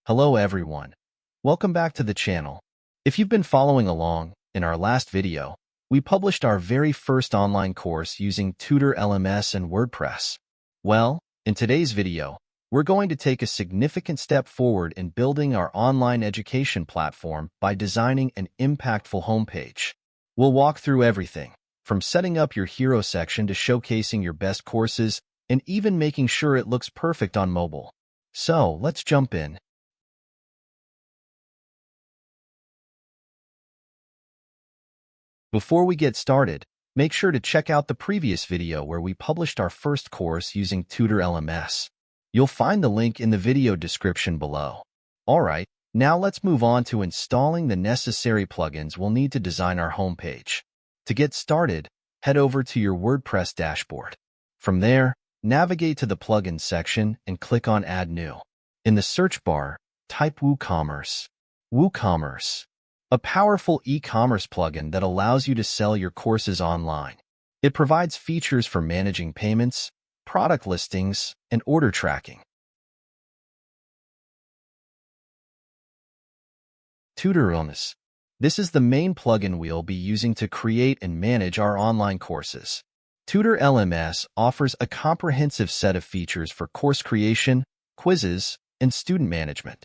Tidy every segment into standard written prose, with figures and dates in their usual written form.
Hello everyone. Welcome back to the channel. If you've been following along, in our last video, we published our very first online course using Tutor LMS and WordPress. Well, in today's video, we're going to take a significant step forward in building our online education platform by designing an impactful homepage. We'll walk through everything, from setting up your hero section to showcasing your best courses and even making sure it looks perfect on mobile. So, let's jump in. Before we get started, make sure to check out the previous video where we published our first course using Tutor LMS. You'll find the link in the video description below. Alright, now let's move on to installing the necessary plugins we'll need to design our homepage. To get started, head over to your WordPress dashboard. From there, navigate to the Plugins section and click on Add New. In the search bar, type WooCommerce. WooCommerce, a powerful e-commerce plugin that allows you to sell your courses online. It provides features for managing payments, product listings, and order tracking. Tutor LMS. This is the main plugin we'll be using to create and manage our online courses. Tutor LMS offers a comprehensive set of features for course creation, quizzes, and student management.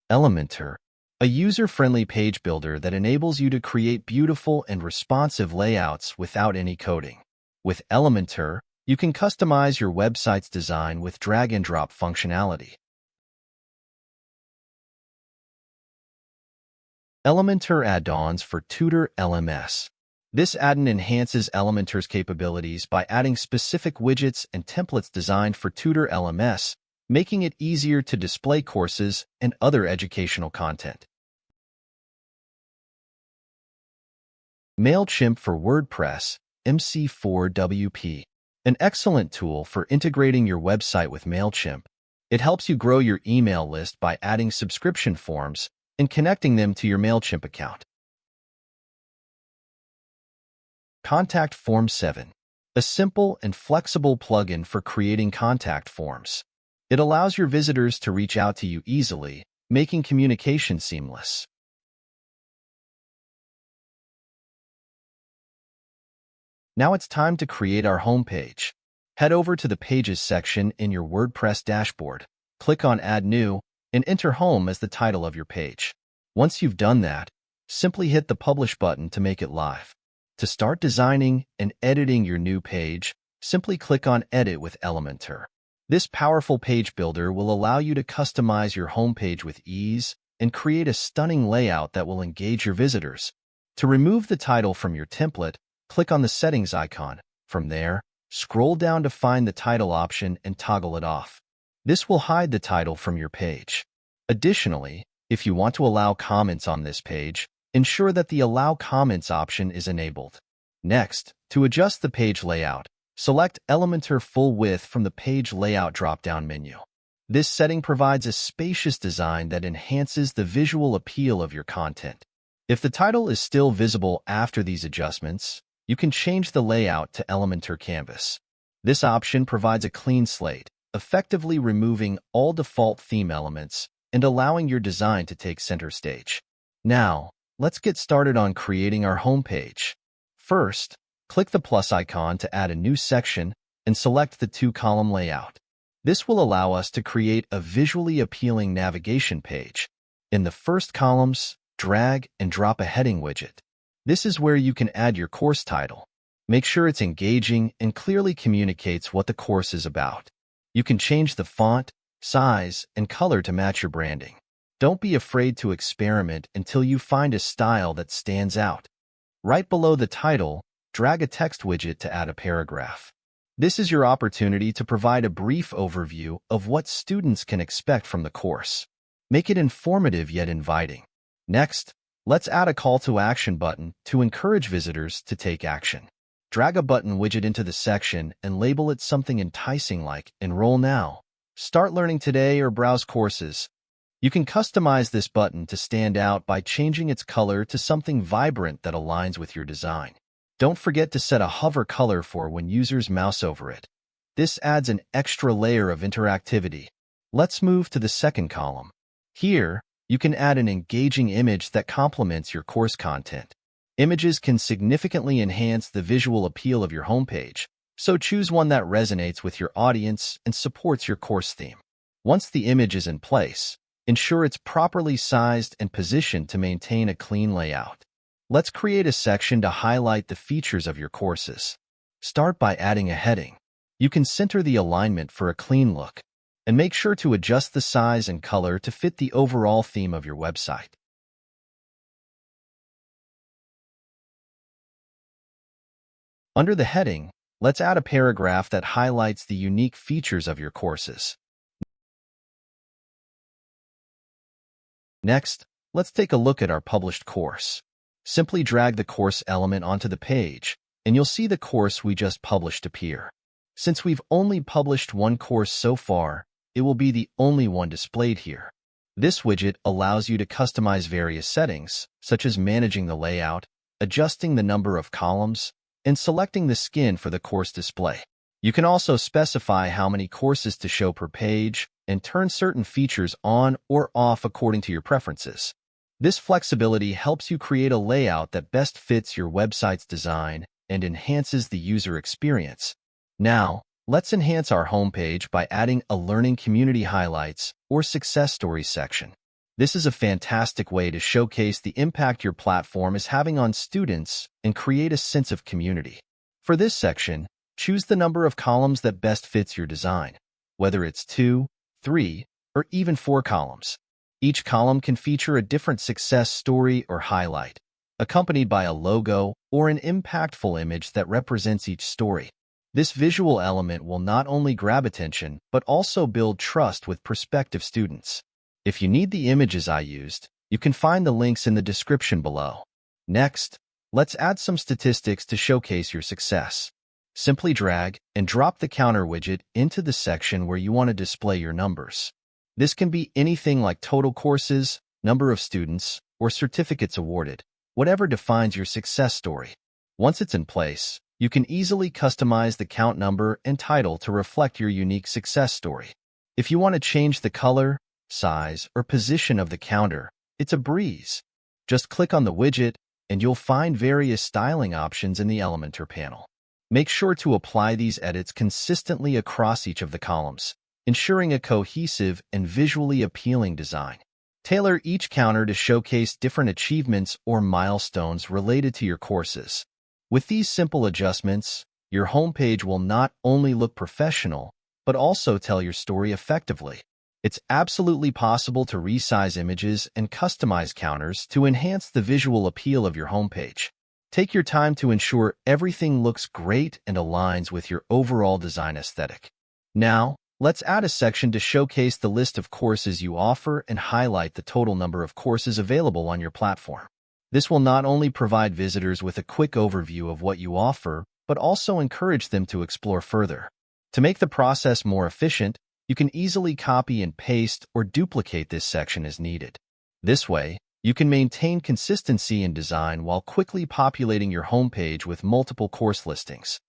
Elementor, a user-friendly page builder that enables you to create beautiful and responsive layouts without any coding. With Elementor, you can customize your website's design with drag-and-drop functionality. Elementor add-ons for Tutor LMS. This add-on enhances Elementor's capabilities by adding specific widgets and templates designed for Tutor LMS, making it easier to display courses and other educational content. MailChimp for WordPress, MC4WP. An excellent tool for integrating your website with MailChimp. It helps you grow your email list by adding subscription forms and connecting them to your MailChimp account. Contact Form 7. A simple and flexible plugin for creating contact forms. It allows your visitors to reach out to you easily, making communication seamless. Now it's time to create our homepage. Head over to the Pages section in your WordPress dashboard. Click on Add New and enter Home as the title of your page. Once you've done that, simply hit the Publish button to make it live. To start designing and editing your new page, simply click on Edit with Elementor. This powerful page builder will allow you to customize your homepage with ease and create a stunning layout that will engage your visitors. To remove the title from your template, click on the Settings icon. From there, scroll down to find the title option and toggle it off. This will hide the title from your page. Additionally, if you want to allow comments on this page, ensure that the Allow Comments option is enabled. Next, to adjust the page layout, select Elementor Full Width from the Page Layout drop-down menu. This setting provides a spacious design that enhances the visual appeal of your content. If the title is still visible after these adjustments, you can change the layout to Elementor Canvas. This option provides a clean slate, effectively removing all default theme elements and allowing your design to take center stage. Now, let's get started on creating our homepage. First, click the plus icon to add a new section and select the two-column layout. This will allow us to create a visually appealing navigation page. In the first columns, drag and drop a heading widget. This is where you can add your course title. Make sure it's engaging and clearly communicates what the course is about. You can change the font, size, and color to match your branding. Don't be afraid to experiment until you find a style that stands out. Right below the title, drag a text widget to add a paragraph. This is your opportunity to provide a brief overview of what students can expect from the course. Make it informative yet inviting. Next, let's add a call to action button to encourage visitors to take action. Drag a button widget into the section and label it something enticing like Enroll Now, Start Learning Today, or Browse Courses. You can customize this button to stand out by changing its color to something vibrant that aligns with your design. Don't forget to set a hover color for when users mouse over it. This adds an extra layer of interactivity. Let's move to the second column. Here, you can add an engaging image that complements your course content. Images can significantly enhance the visual appeal of your homepage, so choose one that resonates with your audience and supports your course theme. Once the image is in place, ensure it's properly sized and positioned to maintain a clean layout. Let's create a section to highlight the features of your courses. Start by adding a heading. You can center the alignment for a clean look, and make sure to adjust the size and color to fit the overall theme of your website. Under the heading, let's add a paragraph that highlights the unique features of your courses. Next, let's take a look at our published course. Simply drag the course element onto the page, and you'll see the course we just published appear. Since we've only published one course so far, it will be the only one displayed here. This widget allows you to customize various settings, such as managing the layout, adjusting the number of columns, and selecting the skin for the course display. You can also specify how many courses to show per page and turn certain features on or off according to your preferences. This flexibility helps you create a layout that best fits your website's design and enhances the user experience. Now, let's enhance our homepage by adding a Learning Community Highlights or Success Stories section. This is a fantastic way to showcase the impact your platform is having on students and create a sense of community. For this section, choose the number of columns that best fits your design, whether it's 2, 3, or even 4 columns. Each column can feature a different success story or highlight, accompanied by a logo or an impactful image that represents each story. This visual element will not only grab attention, but also build trust with prospective students. If you need the images I used, you can find the links in the description below. Next, let's add some statistics to showcase your success. Simply drag and drop the counter widget into the section where you want to display your numbers. This can be anything like total courses, number of students, or certificates awarded, whatever defines your success story. Once it's in place, you can easily customize the count number and title to reflect your unique success story. If you want to change the color, size, or position of the counter, it's a breeze. Just click on the widget, and you'll find various styling options in the Elementor panel. Make sure to apply these edits consistently across each of the columns, ensuring a cohesive and visually appealing design. Tailor each counter to showcase different achievements or milestones related to your courses. With these simple adjustments, your homepage will not only look professional, but also tell your story effectively. It's absolutely possible to resize images and customize counters to enhance the visual appeal of your homepage. Take your time to ensure everything looks great and aligns with your overall design aesthetic. Now, let's add a section to showcase the list of courses you offer and highlight the total number of courses available on your platform. This will not only provide visitors with a quick overview of what you offer, but also encourage them to explore further. To make the process more efficient, you can easily copy and paste or duplicate this section as needed. This way, you can maintain consistency in design while quickly populating your homepage with multiple course listings.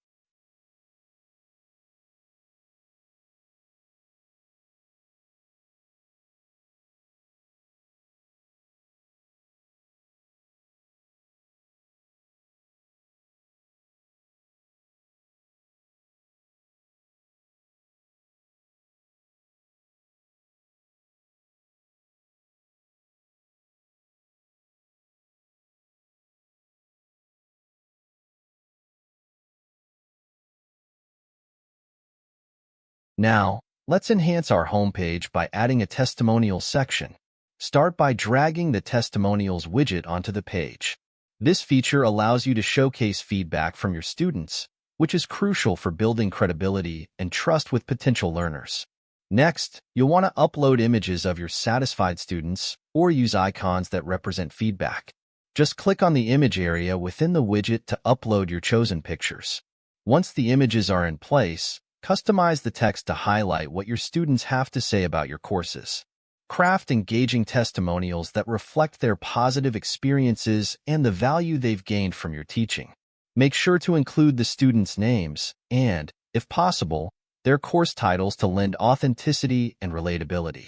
Now, let's enhance our homepage by adding a testimonials section. Start by dragging the testimonials widget onto the page. This feature allows you to showcase feedback from your students, which is crucial for building credibility and trust with potential learners. Next, you'll want to upload images of your satisfied students or use icons that represent feedback. Just click on the image area within the widget to upload your chosen pictures. Once the images are in place, customize the text to highlight what your students have to say about your courses. Craft engaging testimonials that reflect their positive experiences and the value they've gained from your teaching. Make sure to include the students' names and, if possible, their course titles to lend authenticity and relatability.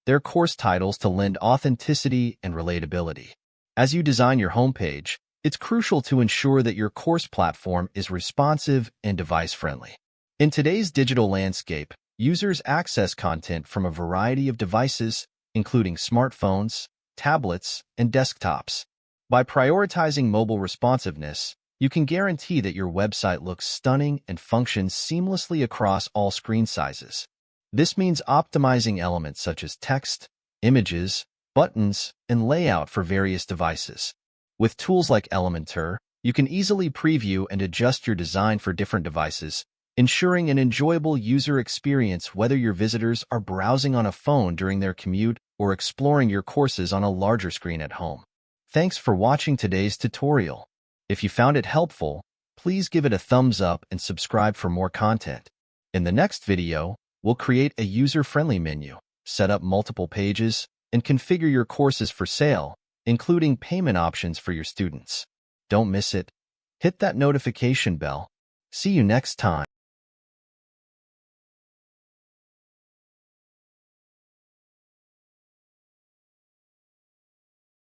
Their course titles to lend authenticity and relatability. As you design your homepage, it's crucial to ensure that your course platform is responsive and device-friendly. In today's digital landscape, users access content from a variety of devices, including smartphones, tablets, and desktops. By prioritizing mobile responsiveness, you can guarantee that your website looks stunning and functions seamlessly across all screen sizes. This means optimizing elements such as text, images, buttons, and layout for various devices. With tools like Elementor, you can easily preview and adjust your design for different devices, ensuring an enjoyable user experience whether your visitors are browsing on a phone during their commute or exploring your courses on a larger screen at home. Thanks for watching today's tutorial. If you found it helpful, please give it a thumbs up and subscribe for more content. In the next video, we'll create a user-friendly menu, set up multiple pages, and configure your courses for sale, including payment options for your students. Don't miss it. Hit that notification bell. See you next time.